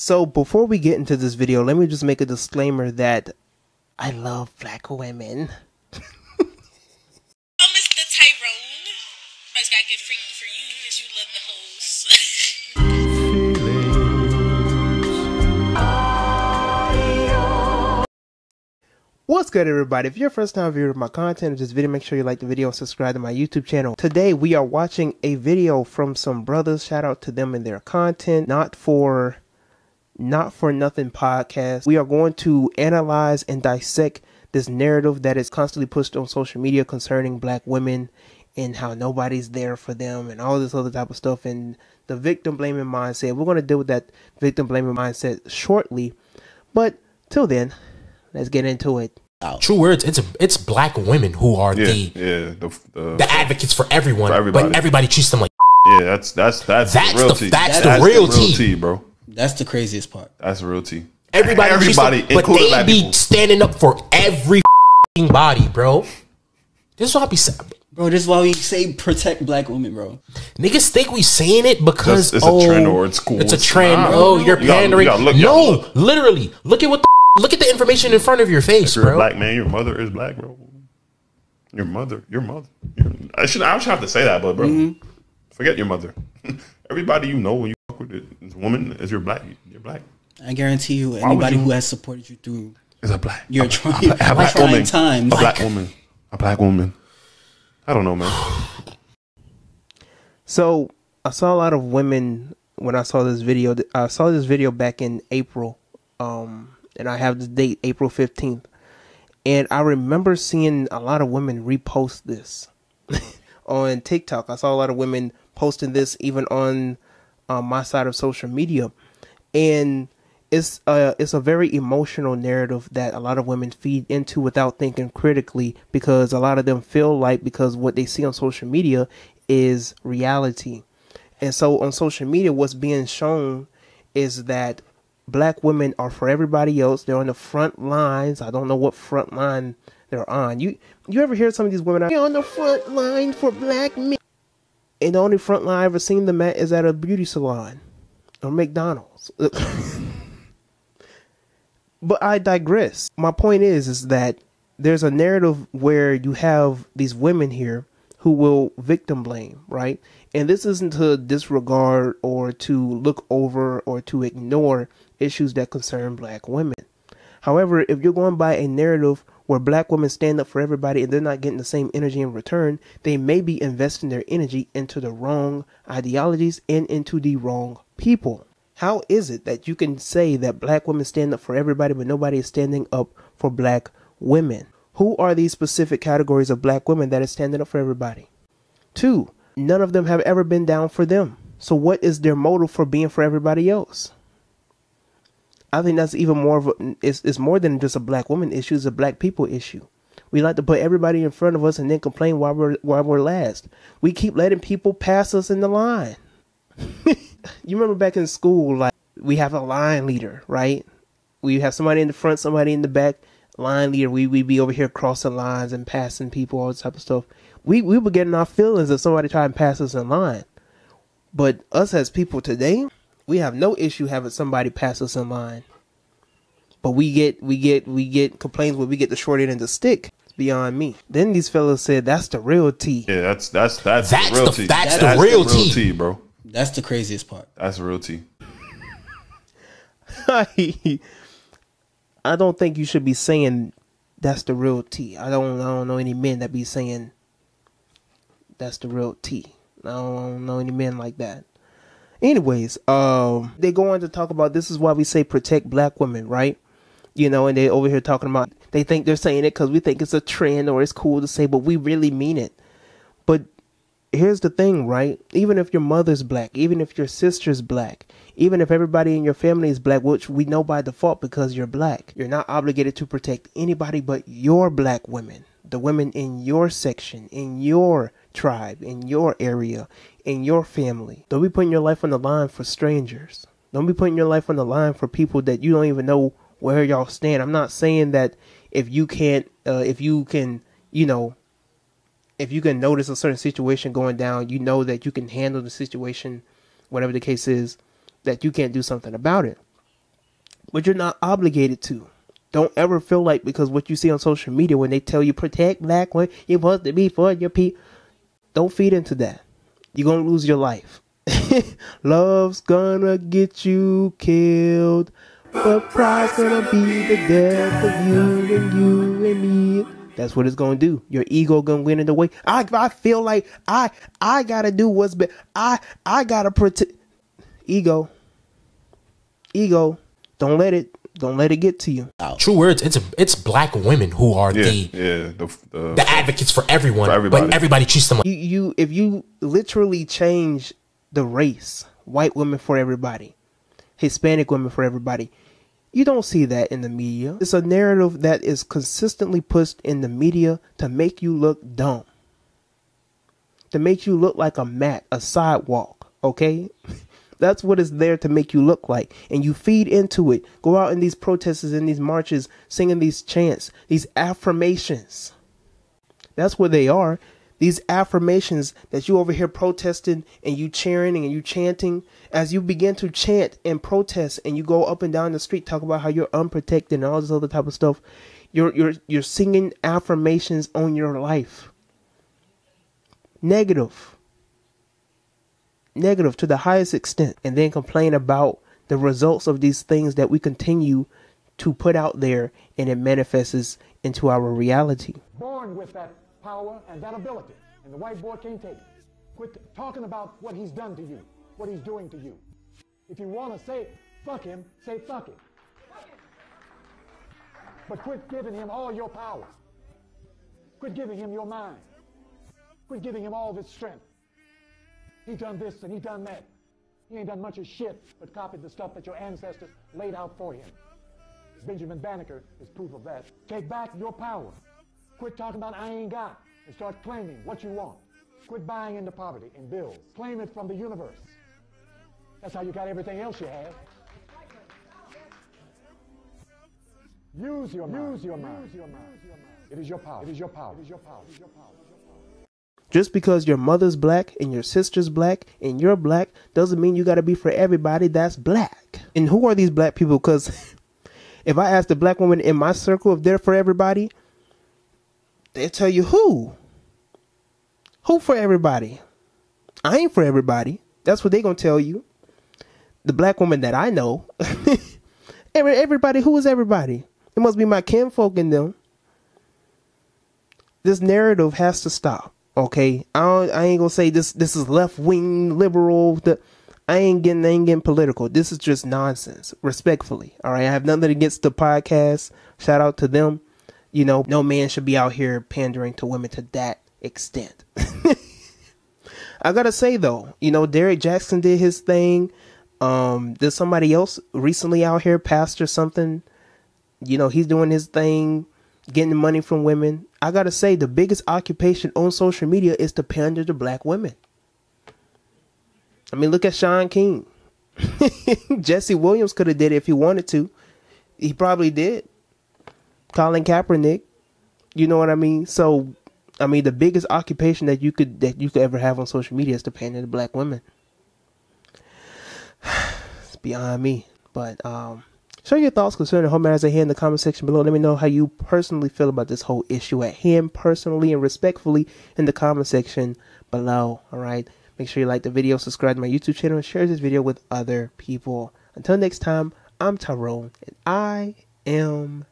So before we get into this video, let me just make a disclaimer that I love black women. Oh, Mr. Tyrone. I just gotta get freaky for you because you love the hoes. What's good, everybody? If you're a first time viewer of my content of this video, make sure you like the video and subscribe to my YouTube channel. Today we are watching a video from some brothers. Shout out to them and their content. Not for Nothing podcast. We are going to analyze and dissect this narrative that is constantly pushed on social media concerning black women and how nobody's there for them and all this other type of stuff and the victim blaming mindset. We're going to deal with that victim blaming mindset shortly, but till then, let's get into it. True words. It's black women who are the advocates for everyone, but everybody treats them like. Yeah, that's the real tea. That's the real tea, bro. That's the craziest part. That's the real tea. Everybody, but they be standing up for every body, bro. This is what I be saying, bro. This is why we say protect black women, bro. Niggas think we saying it because it's a trend or it's cool. It's a trend. You're pandering. Literally, look at the information in front of your face, bro. You're a bro. black man. Your mother is black, bro. Your mother. I should have to say that, but bro, forget your mother. Everybody you know when you fuck with this woman is you're black. You're black. I guarantee you, anybody who has supported you through is a black. You're trying times. A black woman. A black woman. I don't know, man. So I saw a lot of women when I saw this video. I saw this video back in April, and I have the date, April 15th. And I remember seeing a lot of women repost this on TikTok. I saw a lot of women posting this even on my side of social media. And it's a very emotional narrative that a lot of women feed into without thinking critically, because a lot of them feel like because what they see on social media is reality. And so on social media, what's being shown is that black women are for everybody else. They're on the front lines. I don't know what front line they're on. You ever hear some of these women on the front line for black men? And the only front line I've ever seen them at is at a beauty salon or McDonald's. But I digress. My point is that there's a narrative where you have these women here who will victim blame, right? And this isn't to disregard or to look over or to ignore issues that concern black women. However, if you're going by a narrative where black women stand up for everybody and they're not getting the same energy in return, they may be investing their energy into the wrong ideologies and into the wrong people. How is it that you can say that black women stand up for everybody, but nobody is standing up for black women? Who are these specific categories of black women that are standing up for everybody? 2, none of them have ever been down for them. So what is their motive for being for everybody else? I think that's even more of it's more than just a black woman issue. It's a black people issue. We like to put everybody in front of us and then complain why we're last. We keep letting people pass us in the line. You remember back in school, like we have a line leader, right? We have somebody in the front, somebody in the back. Line leader, we be over here crossing lines and passing people, all this type of stuff. We were getting our feelings if somebody tried to pass us in line. But us as people today, we have no issue having somebody pass us in line. But we get complaints when we get the short end of the stick. It's beyond me. Then these fellas said that's the real tea. Yeah, that's the real tea. That's the real tea, bro. That's the craziest part. That's the real tea. I don't think you should be saying that's the real tea. I don't know any men that be saying that's the real tea. I don't know any men like that. Anyways, they go on to talk about this is why we say protect black women, right? You know, and they over here talking about they think they're saying it because we think it's a trend or it's cool to say, but we really mean it. But here's the thing, right? Even if your mother's black, even if your sister's black, even if everybody in your family is black, which we know by default because you're black, you're not obligated to protect anybody but your black women, the women in your section, in your tribe, in your area, in your family. Don't be putting your life on the line for strangers. Don't be putting your life on the line for people that you don't even know where y'all stand. I'm not saying that if you can notice a certain situation going down, you know that you can handle the situation, whatever the case is, that you can't do something about it. but you're not obligated to. Don't ever feel like because what you see on social media when they tell you protect black women, you're supposed to be for your people. Don't feed into that. You're going to lose your life. Love's gonna get you killed, but pride's gonna be the death of you and me. That's what it's gonna do. Your ego gonna win in the way. I feel like I gotta do what's best. I gotta protect ego. Don't let it get to you. True words. It's black women who are the advocates for everyone, but everybody treats them like if you literally change the race, white women for everybody, Hispanic women for everybody. You don't see that in the media. It's a narrative that is consistently pushed in the media to make you look dumb. To make you look like a mat, a sidewalk, okay? That's what it's there to make you look like. And you feed into it. Go out in these protests and these marches, singing these chants, these affirmations. That's what they are. These affirmations that you over here protesting and you cheering and you chanting, as you begin to chant and protest and you go up and down the street, talk about how you're unprotected and all this other type of stuff, you're singing affirmations on your life. Negative to the highest extent, and then complain about the results of these things that we continue to put out there, and it manifests into our reality. Born with that power and that ability, and the white boy can't take it. Quit talking about what he's done to you, what he's doing to you. If you want to say fuck him, say fuck him. But quit giving him all your power. Quit giving him your mind. Quit giving him all this strength. He done this and he done that. He ain't done much of shit but copied the stuff that your ancestors laid out for him. Benjamin Banneker is proof of that. Take back your power. Quit talking about I ain't got, and start claiming what you want. Quit buying into poverty and bills. Claim it from the universe. That's how you got everything else you have. Use your mind. Use your mind. Use your mind. It is your power. It is your power. It is your power. It is your power. Just because your mother's black and your sister's black and you're black doesn't mean you got to be for everybody that's black. And who are these black people? Because if I ask the black woman in my circle if they're for everybody, they'll tell you who. Who for everybody? I ain't for everybody. That's what they gonna tell you. The black woman that I know, everybody, who is everybody? It must be my kinfolk in them. This narrative has to stop. Okay, I ain't gonna say this is left wing liberal. I ain't getting political. This is just nonsense. Respectfully, all right. I have nothing against the podcast. Shout out to them. You know, no man should be out here pandering to women to that extent. I gotta say though, you know, Derek Jackson did his thing. There's somebody else recently out here, pastor something. You know, he's doing his thing, getting money from women. I gotta say, the biggest occupation on social media is to pander to black women. I mean, look at Sean King. Jesse Williams could have did it if he wanted to. He probably did. Colin Kaepernick. You know what I mean? So, I mean, the biggest occupation that you could ever have on social media is to pander to black women. It's beyond me. But share your thoughts concerning home matters at hand in the comment section below. Let me know how you personally feel about this whole issue at hand, personally and respectfully, in the comment section below. All right. Make sure you like the video, subscribe to my YouTube channel, and share this video with other people. Until next time, I'm Tyrone, and I am